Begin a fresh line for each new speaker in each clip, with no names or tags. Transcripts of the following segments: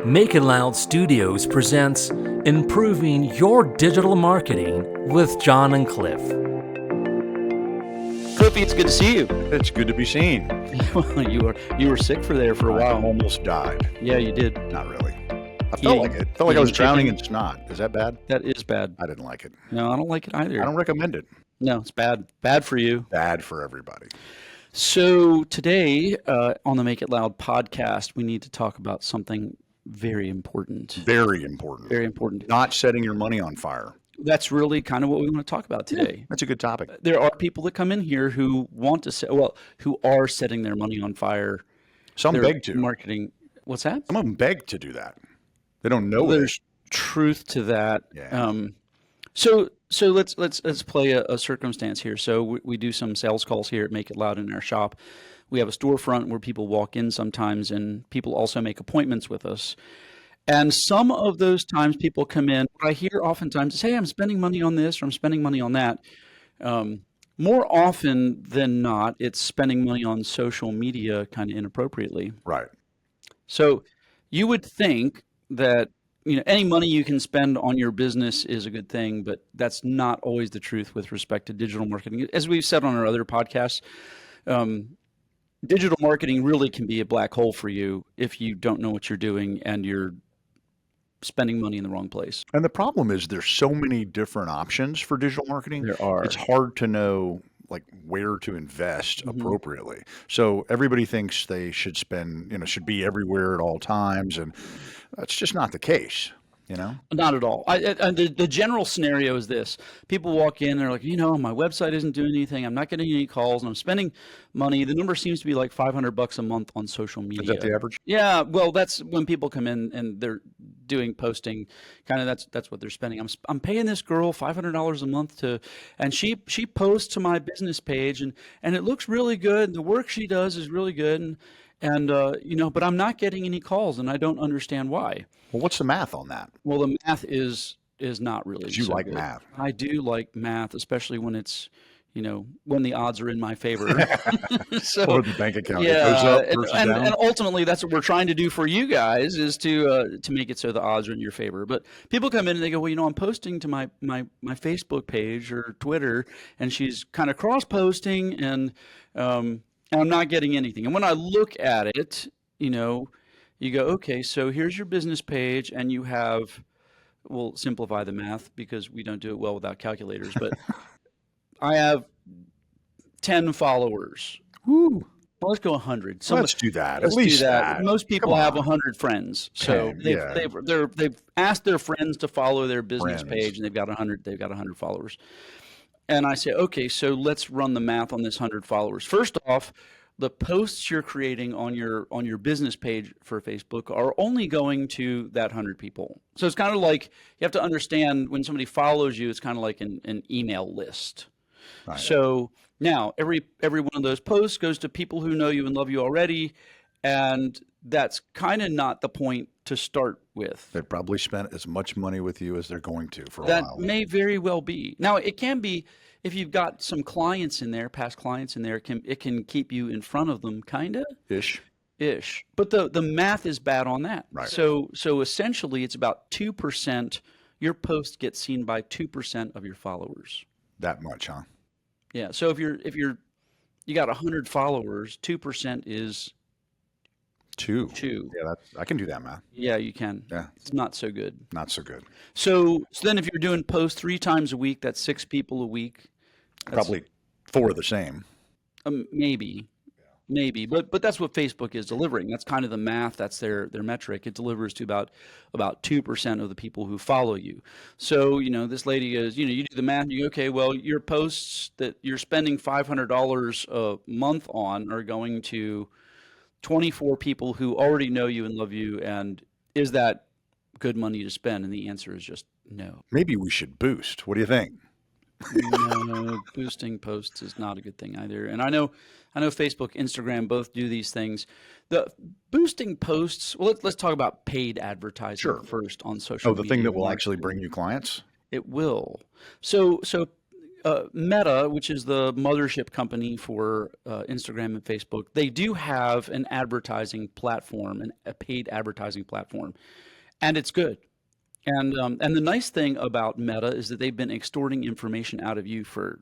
Make It Loud Studios presents Improving Your Digital Marketing with John and Cliff.
Cliffy, it's good to see you.
It's good to be seen.
you were sick for a while.
I almost died.
Yeah, you did.
Not really. I felt like it. Felt like I was drowning in snot. Is that bad?
That is bad.
I didn't like it.
No, I don't like it either.
I don't recommend it.
No, it's bad. Bad for you.
Bad for everybody.
So today on the Make It Loud podcast, we need to talk about something very important.
Very important.
Very important.
Not setting your money on fire.
That's really kind of what we want to talk about today.
Yeah, that's a good topic.
There are people that come in here who want to say, who are setting their money on fire.
Some beg to.
Marketing. What's that?
Some of them beg to do that. They don't know.
There's truth to that.
Yeah.
So let's play a circumstance here. So we do some sales calls here at Make It Loud in our shop. We have a storefront where people walk in sometimes, and people also make appointments with us. And some of those times people come in, what I hear oftentimes is, hey, I'm spending money on this or I'm spending money on that. More often than not, it's spending money on social media kind of inappropriately.
Right.
So you would think that any money you can spend on your business is a good thing, but that's not always the truth with respect to digital marketing. As we've said on our other podcasts, digital marketing really can be a black hole for you if you don't know what you're doing and you're spending money in the wrong place.
And the problem is there's so many different options for digital marketing.
There are.
It's hard to know where to invest appropriately. So everybody thinks they should spend, should be everywhere at all times. And that's just not the case.
Not at all. The general scenario is this. People walk in, they're like, my website isn't doing anything. I'm not getting any calls, and I'm spending money. The number seems to be like $500 a month on social media.
Is that the average?
Yeah. Well, that's when people come in and they're doing posting. Kind of that's what they're spending. I'm paying this girl $500 a month and she posts to my business page, and it looks really good. The work she does is really good, but I'm not getting any calls, and I don't understand why.
Well, what's the math on that?
Well, the math is not really.
Because you like math.
I do like math, especially when it's, when the odds are in my favor. So,
or the bank account
yeah,
goes up versus down.
And ultimately, that's what we're trying to do for you guys, is to make it so the odds are in your favor. But people come in and they go, well, I'm posting to my Facebook page or Twitter, and she's kind of cross-posting, and I'm not getting anything. And when I look at it, you go, okay, so here's your business page, and you have, we'll simplify the math because we don't do it well without calculators, but I have 10 followers.
Woo.
Well, let's go 100.
Let's do that.
Let's
At least
do that.
that.
Most people have 100 friends, so they've asked their friends to follow their business page, and they've got 100 followers. And I say, okay, so let's run the math on this 100 followers. First off, the posts you're creating on your business page for Facebook are only going to that 100 people. So it's kind of like, you have to understand, when somebody follows you, it's kind of like an email list. Right. So now every one of those posts goes to people who know you and love you already, and that's kind of not the point to start with.
They've probably spent as much money with you as they're going to for a while.
That may very well be. Now, it can be, if you've got some clients in there, past clients in there, it can keep you in front of them, kind of. Ish. But the math is bad on that.
Right.
So essentially, it's about 2%. Your post gets seen by 2% of your followers.
That much, huh?
Yeah. So if you got 100 followers, 2% is
two.
Yeah,
I can do that math.
Yeah, you can.
Yeah.
It's not so good.
Not so good.
So then if you're doing posts 3 times a week, that's 6 people a week.
Probably 4 the same.
Maybe. But that's what Facebook is delivering. That's kind of the math. That's their metric. It delivers to about 2% of the people who follow you. So, this lady goes, you do the math, and you go, okay, well, your posts that you're spending $500 a month on are going to 24 people who already know you and love you, and is that good money to spend? And the answer is just no.
Maybe we should boost. What do you think?
No, boosting posts is not a good thing either. And I know Facebook, Instagram both do these things. The boosting posts, well, let's talk about paid advertising first on social media.
Oh, the thing that will actually bring you clients?
It will. So Meta, which is the mothership company for Instagram and Facebook, they do have an advertising platform, a paid advertising platform, and it's good. And the nice thing about Meta is that they've been extorting information out of you for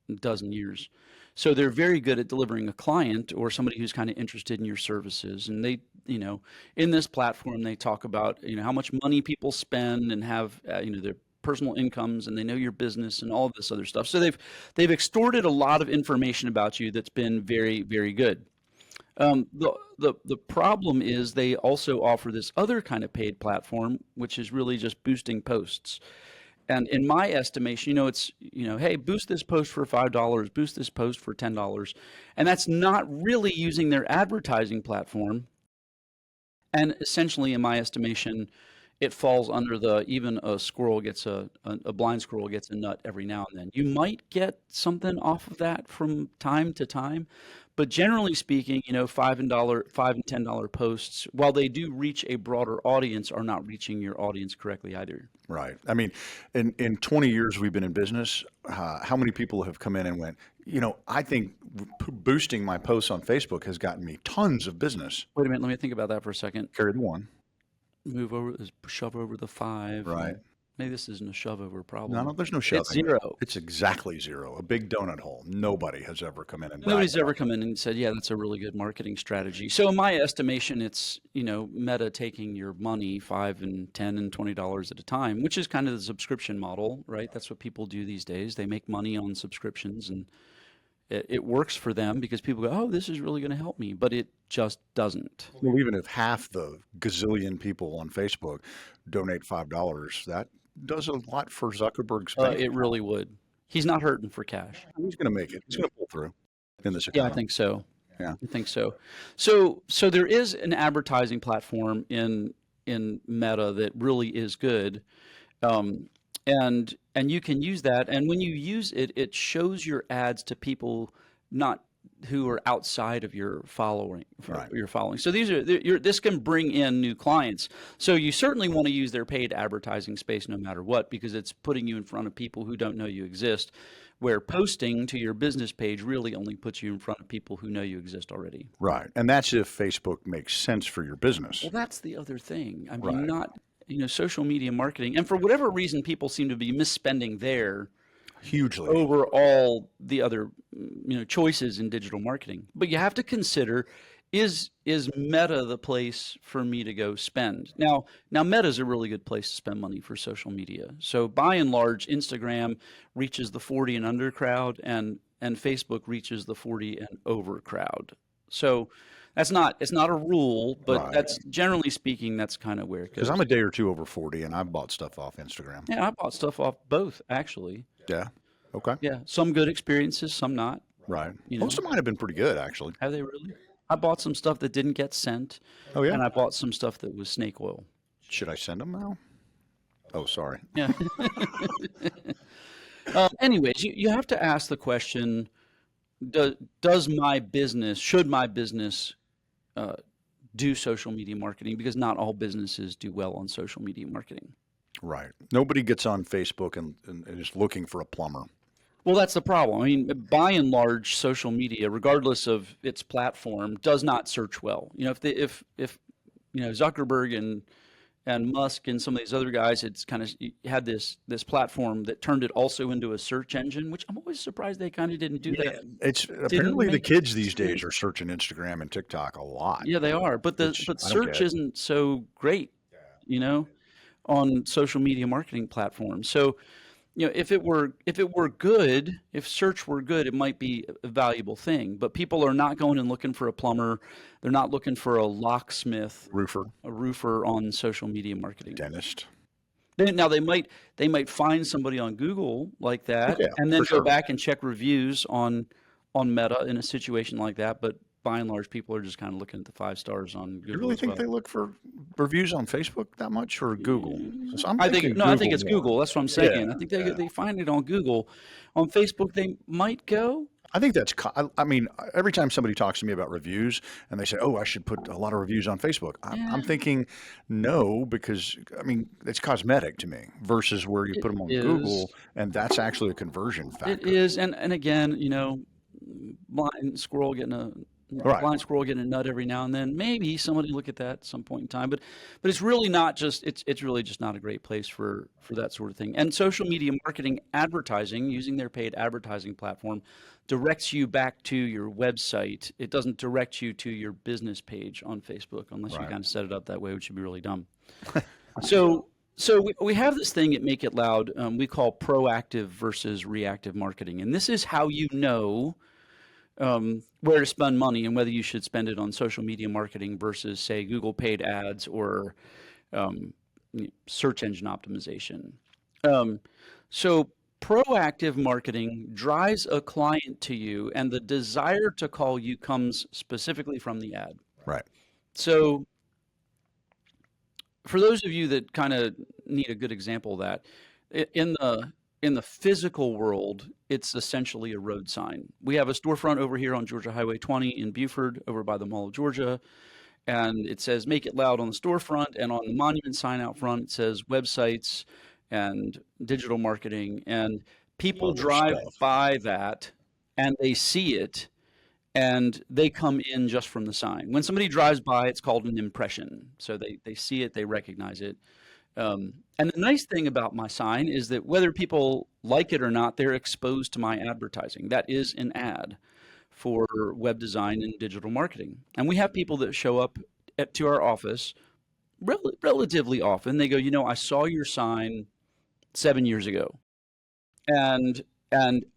a dozen years. So they're very good at delivering a client or somebody who's kind of interested in your services. And they, in this platform, they talk about, how much money people spend and have, their personal incomes, and they know your business and all of this other stuff. So they've extorted a lot of information about you that's been very, very good. The problem is they also offer this other kind of paid platform, which is really just boosting posts. And in my estimation, it's, hey, boost this post for $5, boost this post for $10. And that's not really using their advertising platform. And essentially, in my estimation, it falls under even a squirrel gets a blind squirrel gets a nut every now and then. You might get something off of that from time to time, but generally speaking, $5 and $10 posts, while they do reach a broader audience, are not reaching your audience correctly either.
Right. I mean, in 20 years we've been in business, how many people have come in and went, I think boosting my posts on Facebook has gotten me tons of business.
Wait a minute, let me think about that for a second.
Carry the one.
Shove over the 5.
Right.
Maybe this isn't a shove over problem.
No, there's no shoving.
It's 0.
It's exactly 0. A big donut hole. Nobody has ever come in and
Nobody's ever come in and said, yeah, that's a really good marketing strategy. So in my estimation, it's, Meta taking your money $5 and $10 and $20 at a time, which is kind of the subscription model, right? That's what people do these days. They make money on subscriptions, and it works for them because people go, oh, this is really going to help me, but it just doesn't.
Well, even if half the gazillion people on Facebook donate $5, that does a lot for Zuckerberg's bank.
It really would. He's not hurting for cash.
He's going to make it. He's going to pull through in this economy.
Yeah, I think so.
Yeah,
I think so. So there is an advertising platform in Meta that really is good. And you can use that, and when you use it, it shows your ads to people who are outside of your following.
Right.
Your following. So this can bring in new clients. So you certainly want to use their paid advertising space no matter what, because it's putting you in front of people who don't know you exist. Where posting to your business page really only puts you in front of people who know you exist already.
Right, and that's if Facebook makes sense for your business.
Well, that's the other thing. I mean, not. Social media marketing, and for whatever reason, people seem to be misspending there
hugely
over all the other, choices in digital marketing. But you have to consider, is Meta the place for me to go spend? Now Meta is a really good place to spend money for social media. So by and large, Instagram reaches the 40 and under crowd, and Facebook reaches the 40 and over crowd. So it's not a rule, but that's generally speaking, that's kind of where it goes.
Because I'm a day or two over 40, and I've bought stuff off Instagram.
Yeah, I bought stuff off both, actually.
Yeah. Okay.
Yeah, some good experiences, some not.
Right. Most of mine have been pretty good, actually.
Have they really? I bought some stuff that didn't get sent.
Oh, yeah?
And I bought some stuff that was snake oil.
Should I send them now? Oh, sorry.
Yeah. Anyways, you have to ask the question, should my business do social media marketing? Because not all businesses do well on social media marketing.
Right. Nobody gets on Facebook and is looking for a plumber.
Well, that's the problem. I mean, by and large, social media, regardless of its platform, does not search well. If Zuckerberg and Musk and some of these other guys had this platform that turned it also into a search engine, which I'm always surprised they kind of didn't do that.
It's apparently the kids these days are searching Instagram and TikTok a lot.
Yeah, they are. But search isn't so great, on social media marketing platforms. So, if it were good, if search were good, it might be a valuable thing. But people are not going and looking for a plumber. They're not looking for a locksmith, a roofer on social media marketing.
Dentist.
Now they might find somebody on Google like that, and then go back and check reviews on Meta in a situation like that. But by and large, people are just kind of looking at the 5 stars on Google.
You really think they look for reviews on Facebook that much, or Google?
I think it's Google. That's what I'm saying. Yeah, I think they find it on Google. On Facebook, they might go.
I think that's, I mean, every time somebody talks to me about reviews and they say, oh, I should put a lot of reviews on Facebook, I'm thinking no, because I mean, it's cosmetic to me versus where you put them on Google, and that's actually a conversion factor.
It is. And again, you know, blind squirrel getting a nut every now and then. Maybe somebody look at that at some point in time, but it's really not just, it's really just not a great place for that sort of thing. And social media marketing advertising, using their paid advertising platform, directs you back to your website. It doesn't direct you to your business page on Facebook unless you kind of set it up that way, which would be really dumb. So we have this thing at Make It Loud we call proactive versus reactive marketing. And this is how you know where to spend money and whether you should spend it on social media marketing versus, say, Google paid ads or search engine optimization. So proactive marketing drives a client to you, and the desire to call you comes specifically from the ad.
Right.
So for those of you that kind of need a good example of that, in the physical world, it's essentially a road sign. We have a storefront over here on Georgia Highway 20 in Buford, over by the Mall of Georgia, and it says Make It Loud on the storefront, and on the monument sign out front, it says websites and digital marketing, and people drive by that and they see it and they come in just from the sign. When somebody drives by, it's called an impression. So they see it, they recognize it. And the nice thing about my sign is that whether people like it or not, they're exposed to my advertising. That is an ad for web design and digital marketing. And we have people that show up to our office relatively often. They go, you know, I saw your sign 7 years ago. And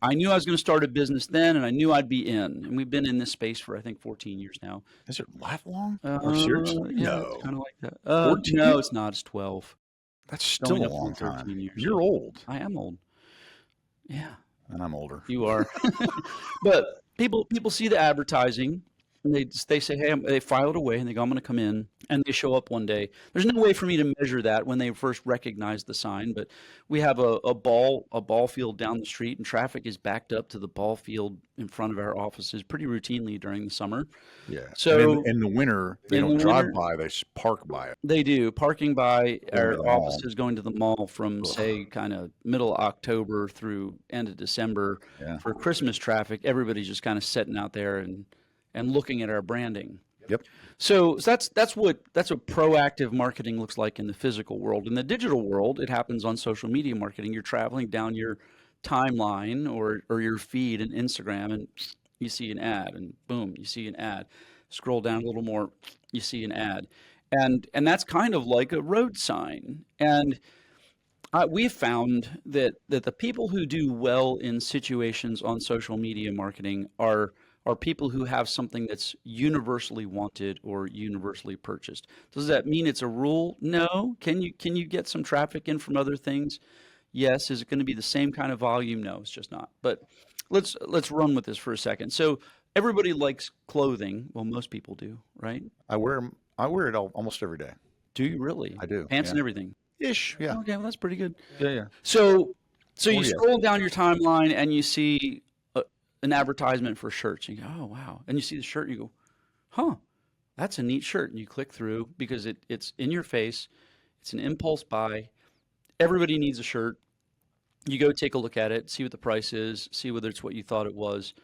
I knew I was going to start a business then, and I knew I'd be in. And we've been in this space for, I think, 14 years now.
Is it that long? Seriously?
Yeah,
No.
it's kind of like that.
14?
No, it's not. It's 12.
That's still a long time.
Years.
You're old.
I am old. Yeah.
And I'm older.
You are. But people see the advertising, and they say, hey, they file it away, and they go, I'm going to come in, and they show up one day. There's no way for me to measure that when they first recognize the sign, but we have a ball field down the street, and traffic is backed up to the ball field in front of our offices pretty routinely during the summer.
Yeah.
So
in the winter, they don't drive by; they park by it.
They do, parking by our offices, going to the mall from say kind of middle October through end of December. For Christmas traffic. Everybody's just kind of sitting out there and looking at our branding.
Yep.
So that's what proactive marketing looks like in the physical world. In the digital world, it happens on social media marketing. You're traveling down your timeline or your feed in Instagram, and you see an ad, and boom, you see an ad. Scroll down a little more, you see an ad, and that's kind of like a road sign. And we've found that the people who do well in situations on social media marketing are people who have something that's universally wanted or universally purchased. Does that mean it's a rule? No. Can you get some traffic in from other things? Yes. Is it going to be the same kind of volume? No, it's just not. But let's run with this for a second. So everybody likes clothing. Well, most people do, right?
I wear it almost every day.
Do you really?
I do.
Pants and everything.
Ish. Yeah.
Okay. Well, that's pretty good.
Yeah.
So you scroll down your timeline and you see an advertisement for shirts. You go, oh, wow. And you see the shirt and you go, huh, that's a neat shirt. And you click through because it's in your face. It's an impulse buy. Everybody needs a shirt. You go take a look at it, see what the price is, see whether it's what you thought it was,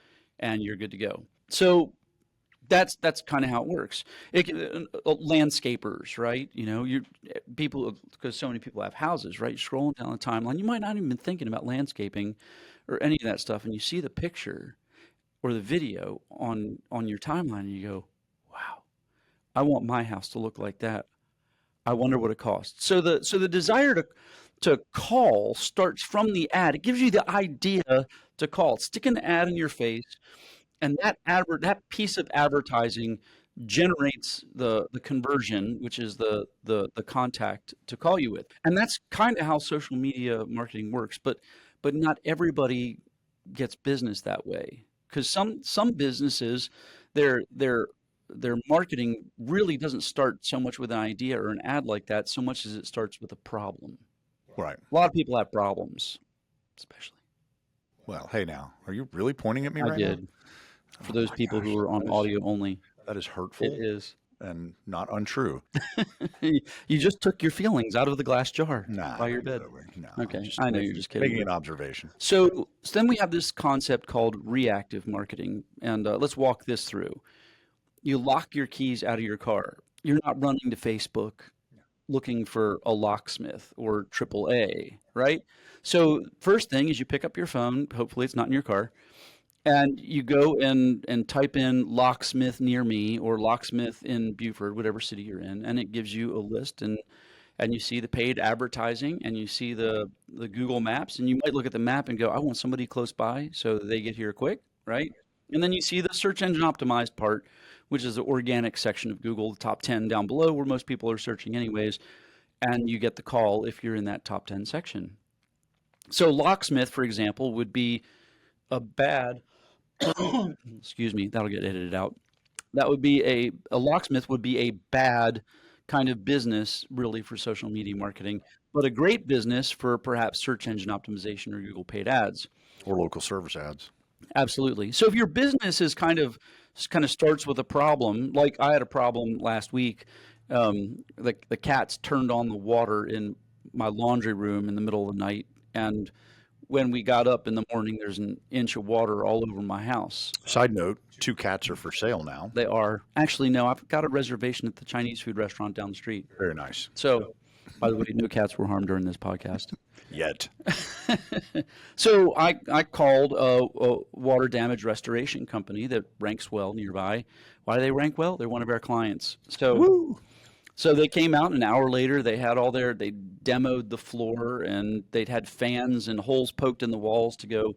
and you're good to go. So that's kind of how it works. Landscapers, right? You know, people, because so many people have houses, right? You're scrolling down the timeline. You might not even been thinking about landscaping or any of that stuff, and you see the picture or the video on your timeline, and you go, wow, I want my house to look like that. I wonder what it costs. So the desire to call starts from the ad. It gives you the idea to call. Stick an ad in your face, and that piece of advertising generates the conversion, which is the contact to call you with. And that's kind of how social media marketing works. But not everybody gets business that way, because some businesses, their marketing really doesn't start so much with an idea or an ad like that, so much as it starts with a problem.
Right.
A lot of people have problems, especially.
Well, hey now, are you really pointing at me
I
right now?
did. For
Oh
those
my
people
gosh,
who are on audio only,
that is
it
hurtful
is.
and not untrue.
You just took your feelings out of the glass jar
Nah,
by your
not
bed.
really. No, I'm
Okay,
just
I know you're just kidding,
making
but
an observation.
so then we have this concept called reactive marketing, and let's walk this through. You lock your keys out of your car. You're not running to Facebook looking for a locksmith or AAA, right? So first thing is you pick up your phone. Hopefully it's not in your car, and you go and type in locksmith near me or locksmith in Buford, whatever city you're in, and it gives you a list, and you see the paid advertising, and you see the Google Maps, and you might look at the map and go, I want somebody close by so they get here quick, right? And then you see the search engine optimized part, which is the organic section of Google, the top 10 down below where most people are searching anyways, and you get the call if you're in that top 10 section. So locksmith, for example, would be a bad excuse me, that'll get edited out. That would be a locksmith would be a bad kind of business really for social media marketing, but a great business for perhaps search engine optimization or Google paid ads.
Or local service ads.
Absolutely. So if your business is kind of starts with a problem, like I had a problem last week, the cats turned on the water in my laundry room in the middle of the night, and when we got up in the morning, there's an inch of water all over my house.
Side note, 2 cats are for sale now.
They are. Actually, no, I've got a reservation at the Chinese food restaurant down the street.
Very nice.
So, by the way, no cats were harmed during this podcast.
Yet.
So I called a water damage restoration company that ranks well nearby. Why do they rank well? They're one of our clients.
Woo!
So they came out an hour later. They demoed the floor, and they'd had fans and holes poked in the walls to go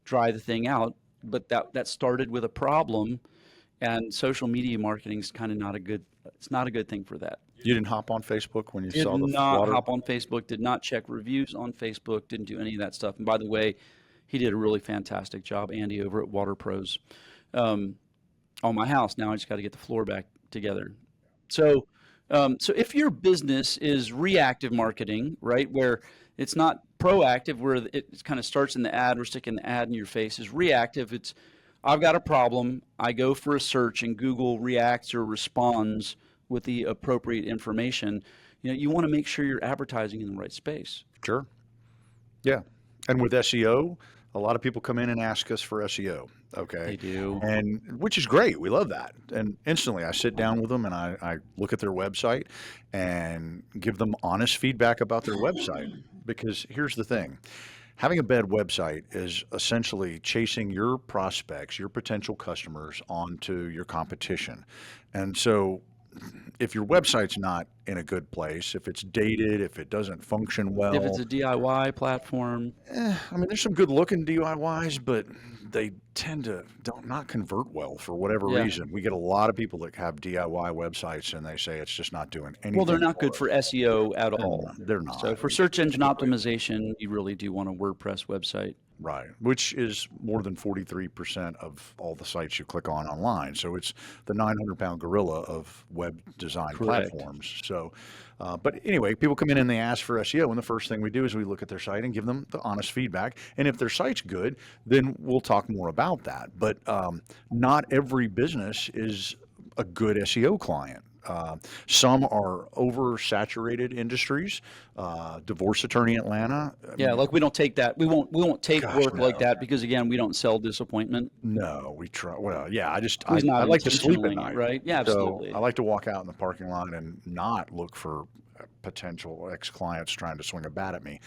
dry the thing out. But that started with a problem, and social media marketing is kind of not a good. It's not a good thing for that.
You didn't hop on Facebook when you
Did
saw the
not
water?
hop on Facebook. Did not check reviews on Facebook. Didn't do any of that stuff. And by the way, he did a really fantastic job, Andy, over at Water Pros, on my house. Now I just got to get the floor back together. So. So if your business is reactive marketing, right, where it's not proactive, where it kind of starts in the ad, we're sticking the ad in your face, is reactive. It's I've got a problem, I go for a search, and Google reacts or responds with the appropriate information. You want to make sure you're advertising in the right space.
Sure. Yeah. And with SEO, a lot of people come in and ask us for SEO. Okay.
They do.
And which is great. We love that. And instantly I sit down with them and I look at their website and give them honest feedback about their website. Because here's the thing. Having a bad website is essentially chasing your prospects, your potential customers onto your competition. And so if your website's not in a good place, if it's dated, if it doesn't function well,
If it's a DIY platform,
I mean, there's some good looking DIYs, but they tend to not convert well for whatever reason. We get a lot of people that have DIY websites and they say it's just not doing anything.
Well, they're not good
us.
for SEO at all.
They're not.
So for search engine optimization, you really do want a WordPress website.
Right, which is more than 43% of all the sites you click on online. So it's the 900-pound gorilla of web design platforms. So, but anyway, people come in and they ask for SEO, and the first thing we do is we look at their site and give them the honest feedback. And if their site's good, then we'll talk more about that. But not every business is a good SEO client. Some are oversaturated industries. Divorce attorney Atlanta.
Like we don't take that. We won't take work like that because again, we don't sell disappointment.
No, we try. Well, yeah, I
not
like to sleep at night,
right? Yeah, absolutely.
So I like to walk out in the parking lot and not look for potential ex-clients trying to swing a bat at me.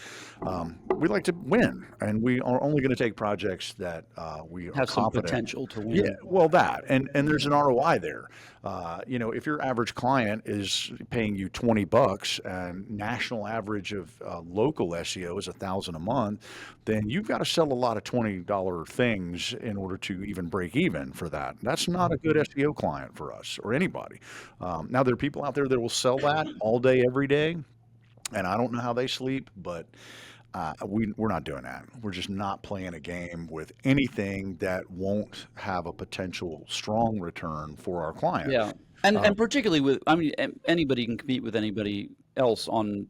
We like to win, and we are only going to take projects that we are
have some
confident.
potential to win.
Yeah, well, that and there's an ROI there. If your average client is paying you $20 and national average of local SEO is $1,000 a month, then you've got to sell a lot of $20 things in order to even break even for that. That's not a good SEO client for us or anybody. Now there are people out there that will sell that all day, every day, and I don't know how they sleep, but we're not doing that. We're just not playing a game with anything that won't have a potential strong return for our clients.
Yeah, and particularly anybody can compete with anybody else on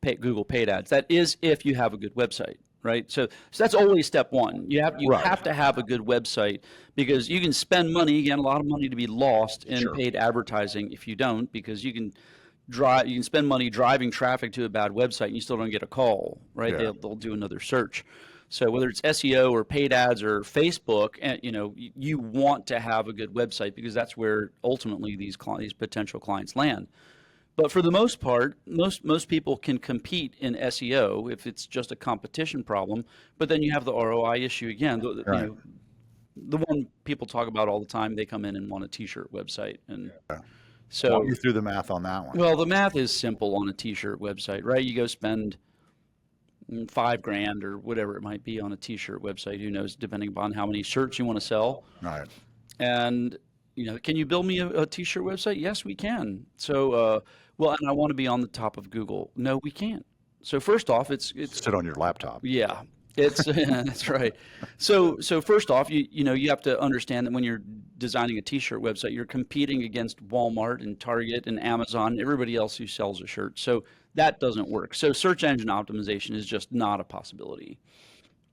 Google paid ads. That is if you have a good website, right? So that's always step one. You
Right.
have to have a good website, because you can spend money, again, a lot of money to be lost in
Sure.
paid advertising if you don't, because you can spend money driving traffic to a bad website and you still don't get a call, right?
Yeah.
They'll do another search. So whether it's SEO or paid ads or Facebook, and you want to have a good website, because that's where ultimately these potential clients land. But for the most part, most people can compete in SEO if it's just a competition problem. But then you have the ROI issue again.
Right.
The one people talk about all the time. They come in and want a T-shirt website, and
so walk me through the math on that one.
Well, the math is simple on a T-shirt website, right? You go spend $5,000 or whatever it might be on a T-shirt website. Who knows, depending upon how many shirts you want to sell.
Right.
And can you build me a T-shirt website? Yes, we can. So, and I want to be on the top of Google. No, we can't. So first off, it's
sit on your laptop.
Yeah, it's that's right. So first off, you have to understand that when you're designing a T-shirt website, you're competing against Walmart and Target and Amazon and everybody else who sells a shirt. So that doesn't work. So search engine optimization is just not a possibility.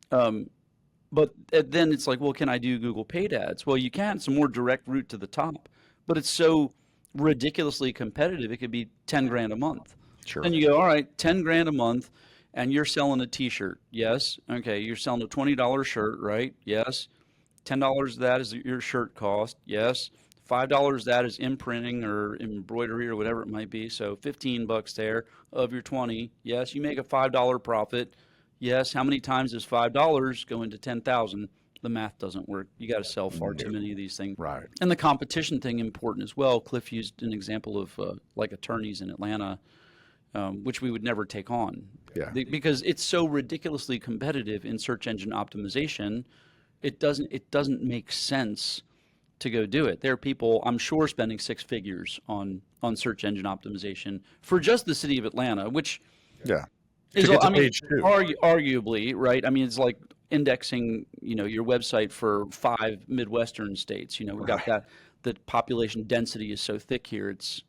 But then it's like, well, can I do Google paid ads? Well, you can. It's a more direct route to the top, but it's so ridiculously competitive. It could be $10,000 a month.
Sure.
Then you go, all right, $10,000 a month, and you're selling a T-shirt. Yes. Okay. You're selling a $20 shirt, right? Yes. $10 of that is your shirt cost. Yes. $5 of that is imprinting or embroidery or whatever it might be. So $15 there of your 20. Yes. You make a $5 profit. Yes. How many times does $5 go into 10,000? The math doesn't work. You got to sell far too many of these things.
Right.
And the competition thing important as well. Cliff used an example of like attorneys in Atlanta, which we would never take on.
Yeah.
Because it's so ridiculously competitive in search engine optimization. It doesn't make sense to go do it. There are people, I'm sure, spending six figures on search engine optimization for just the city of Atlanta, which is,
page two.
Arguably, right? I mean, it's like indexing, your website for 5 Midwestern states. We've got that. The population density is so thick here. It's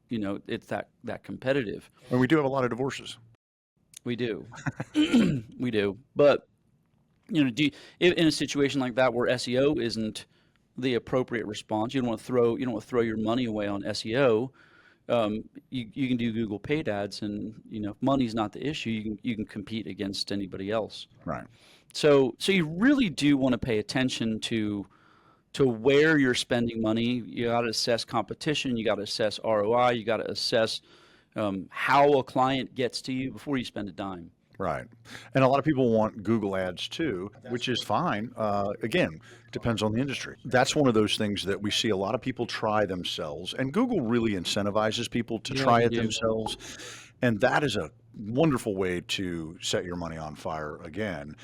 that competitive.
And we do have a lot of divorces.
We do. We do. But in a situation like that where SEO isn't the appropriate response, you don't want to throw your money away on SEO. You can do Google paid ads, and if money's not the issue, you can compete against anybody else.
Right.
So you really do want to pay attention to where you're spending money. You got to assess competition. You got to assess ROI. You got to assess how a client gets to you before you spend a dime.
Right. And a lot of people want Google ads too, which is fine. Again, depends on the industry. That's one of those things that we see a lot of people try themselves, and Google really incentivizes people to try it themselves. And that is a wonderful way to set your money on fire again,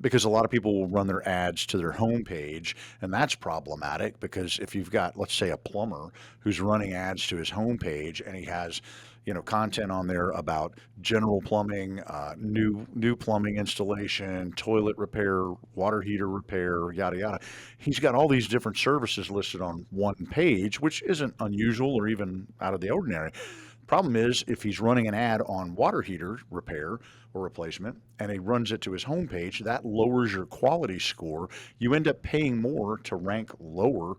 because a lot of people will run their ads to their homepage, and that's problematic because if you've got, let's say, a plumber who's running ads to his homepage and he has content on there about general plumbing, new plumbing installation, toilet repair, water heater repair, yada yada. He's got all these different services listed on one page, which isn't unusual or even out of the ordinary. Problem is, if he's running an ad on water heater repair or replacement and he runs it to his homepage, that lowers your quality score. You end up paying more to rank lower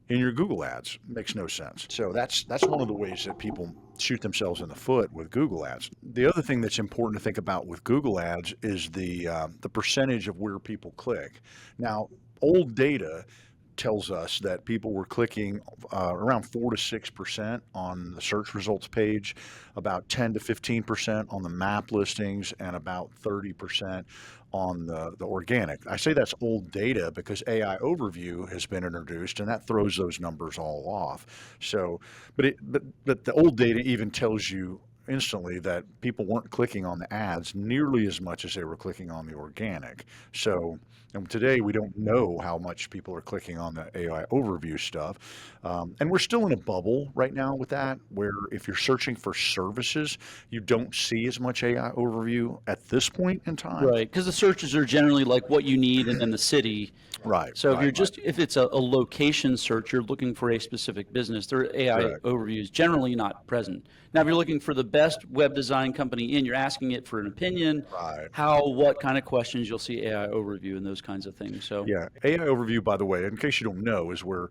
in your Google ads. Makes no sense. So that's one of the ways that people shoot themselves in the foot with Google ads. The other thing that's important to think about with Google ads is the percentage of where people click. Now, old data tells us that people were clicking around 4 to 6% on the search results page, about 10 to 15% on the map listings, and about 30% on the organic. I say that's old data because AI overview has been introduced, and that throws those numbers all off. So, but the old data even tells you instantly that people weren't clicking on the ads nearly as much as they were clicking on the organic. So, and today we don't know how much people are clicking on the AI overview stuff. And we're still in a bubble right now with that, where if you're searching for services, you don't see as much AI overview at this point in time.
Right, because the searches are generally like what you need and then the city.
Right.
So if it's a location search, you're looking for a specific business, their AI overview is generally not present. Now, if you're looking for the best web design company in. You're asking it for an opinion,
Right.
what kind of questions. You'll see AI overview and those kinds of things. So
Yeah, AI overview, by the way, in case you don't know, is where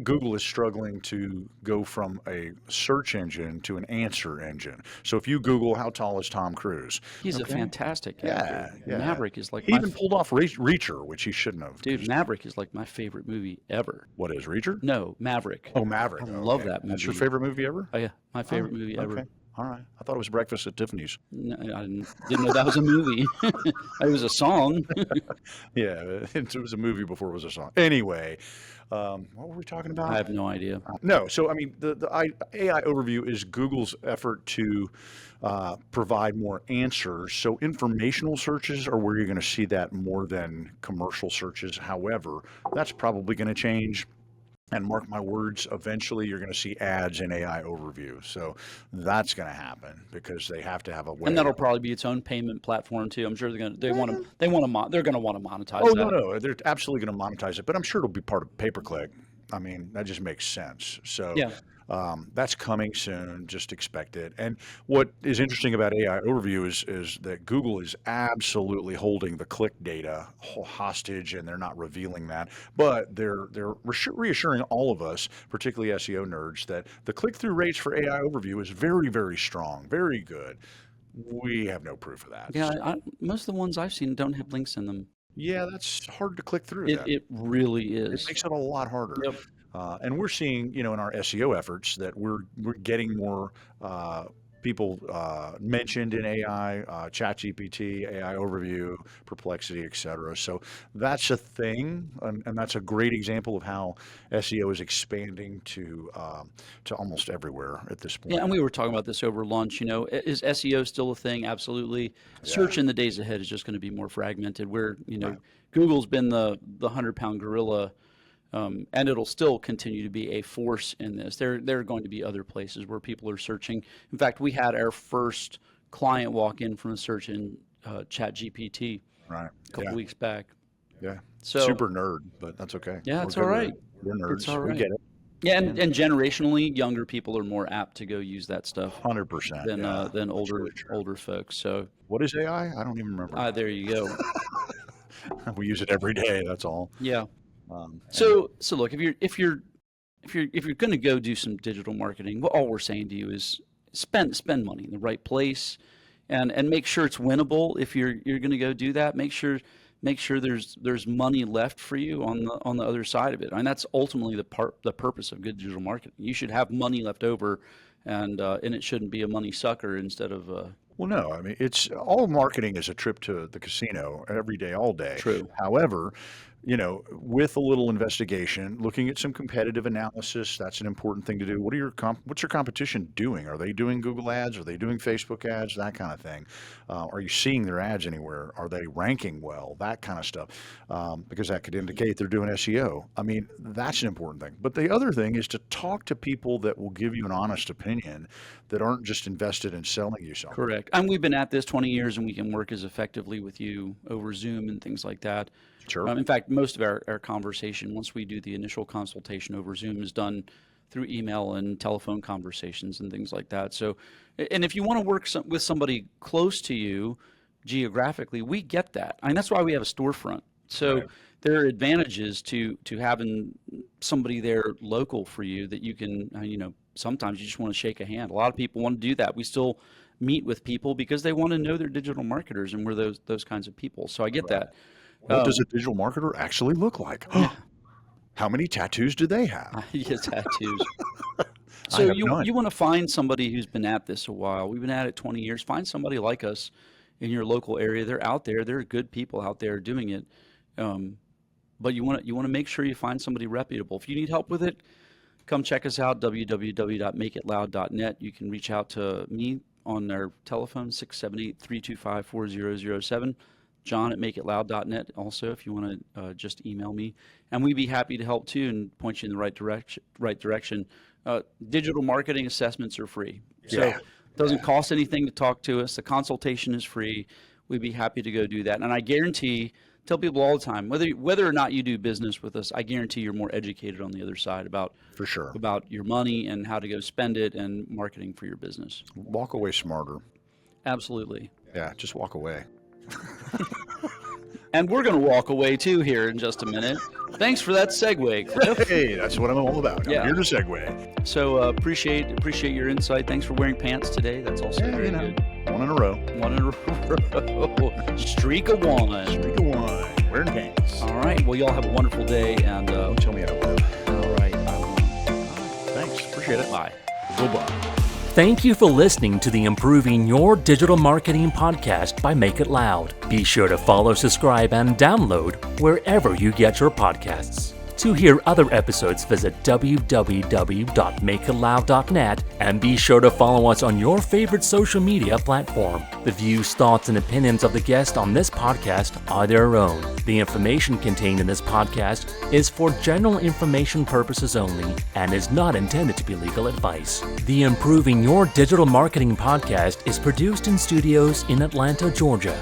Google is struggling to go from a search engine to an answer engine. So if you Google how tall is Tom Cruise,
he's a fantastic actor.
yeah,
Maverick is like
he even pulled off Reacher, which he shouldn't have.
Dude, Maverick is like my favorite movie ever.
What is Reacher?
No, Maverick.
Oh, Maverick.
I love that movie.
That's your favorite movie ever?
Oh yeah, my favorite movie ever.
Okay. All right. I thought it was Breakfast at Tiffany's.
No, I didn't know that was a movie. It was a song.
Yeah, it was a movie before it was a song. Anyway, what were we talking about?
I have no idea.
No. So, I mean, the AI overview is Google's effort to provide more answers. So informational searches are where you're going to see that more than commercial searches. However, that's probably going to change. And mark my words, eventually you're going to see ads in AI overview. So that's going to happen because they have to have a way.
And that'll probably be its own payment platform too. I'm sure they're going to they're going to monetize
Oh,
that.
no, they're absolutely going to monetize it, but I'm sure it'll be part of pay-per-click. I mean, that just makes sense. So
Yeah.
that's coming soon. Just expect it. And what is interesting about AI overview is that Google is absolutely holding the click data hostage, and they're not revealing that. But they're reassuring all of us, particularly SEO nerds, that the click-through rates for AI overview is very, very strong, very good. We have no proof of that.
Yeah, most of the ones I've seen don't have links in them.
Yeah, that's hard to click through.
It really is.
It makes it a lot harder.
Yep.
And we're seeing, in our SEO efforts that we're getting more people mentioned in AI, ChatGPT, AI Overview, Perplexity, etc. So that's a thing, and that's a great example of how SEO is expanding to almost everywhere at this point.
Yeah, and we were talking about this over lunch. Is SEO still a thing? Absolutely. Search in the days ahead is just going to be more fragmented. Where
Right.
Google's been the 100-pound gorilla. And it'll still continue to be a force in this. There are going to be other places where people are searching. In fact, we had our first client walk in from a search in ChatGPT
Right.
a couple weeks back.
Yeah.
So
Super nerd, but that's okay.
Yeah, it's
We're
all
good
right.
with it. We're nerds.
It's all right.
We get it.
Yeah, and generationally, younger people are more apt to go use that stuff
100%.
than older
really true.
older folks. So
What is AI? I don't even remember.
there you go.
We use it every day. That's all.
Yeah.
And
So look, if you're going to go do some digital marketing, all we're saying to you is spend money in the right place, and make sure it's winnable. If you're going to go do that, make sure there's money left for you on the other side of it. I mean, that's ultimately the purpose of good digital marketing. You should have money left over, and it shouldn't be a money sucker instead of
Well, no, I mean, it's all marketing is a trip to the casino every day, all day.
True.
However, with a little investigation, looking at some competitive analysis, that's an important thing to do. What's your competition doing? Are they doing Google ads? Are they doing Facebook ads? That kind of thing. Are you seeing their ads anywhere? Are they ranking well? That kind of stuff. Because that could indicate they're doing SEO. I mean, that's an important thing. But the other thing is to talk to people that will give you an honest opinion that aren't just invested in selling you something.
Correct. And we've been at this 20 years, and we can work as effectively with you over Zoom and things like that.
Sure.
In fact, most of our conversation, once we do the initial consultation over Zoom, is done through email and telephone conversations and things like that. So, and if you want to work with somebody close to you geographically, we get that. I mean, that's why we have a storefront. So
Right.
there are advantages to having somebody there local for you that you can, sometimes you just want to shake a hand. A lot of people want to do that. We still meet with people because they want to know they're digital marketers, and we're those kinds of people. So I get that.
What does a digital marketer actually look like? How many tattoos do they have?
Yeah, tattoos.
I
So
have
you
none.
want to find somebody who's been at this a while. We've been at it 20 years. Find somebody like us in your local area. They're out there. There are good people out there doing it. But you want to make sure you find somebody reputable. If you need help with it, come check us out, www.makeitloud.net. You can reach out to me on our telephone, 678-325-4007. John at makeitloud.net also, if you want to just email me. And we'd be happy to help too and point you in the right direction. Digital marketing assessments are free. So it doesn't cost anything to talk to us. The consultation is free. We'd be happy to go do that. And I guarantee tell people all the time, whether or not you do business with us, I guarantee you're more educated on the other side about
for sure
about your money and how to go spend it and marketing for your business.
Walk away smarter.
Absolutely.
Yeah, just walk away.
And we're going to walk away too here in just a minute. Thanks for that segue, Cliff.
Hey, that's what I'm all about.
Yeah.
I'm here to segue.
So appreciate your insight. Thanks for wearing pants today. That's also very good.
One in a row.
One in a row. Streak of one.
Streak of one. Wearing pants.
All right. Well, y'all have a wonderful day. And
don't tell me how to live.
All right. I will.
Thanks. Appreciate it.
Bye.
Goodbye.
Thank you for listening to the Improving Your Digital Marketing podcast by Make It Loud. Be sure to follow, subscribe, and download wherever you get your podcasts. To hear other episodes, visit www.makeitloud.net and be sure to follow us on your favorite social media platform. The views, thoughts, and opinions of the guest on this podcast are their own. The information contained in this podcast is for general information purposes only and is not intended to be legal advice. The Improving Your Digital Marketing podcast is produced in studios in Atlanta, Georgia.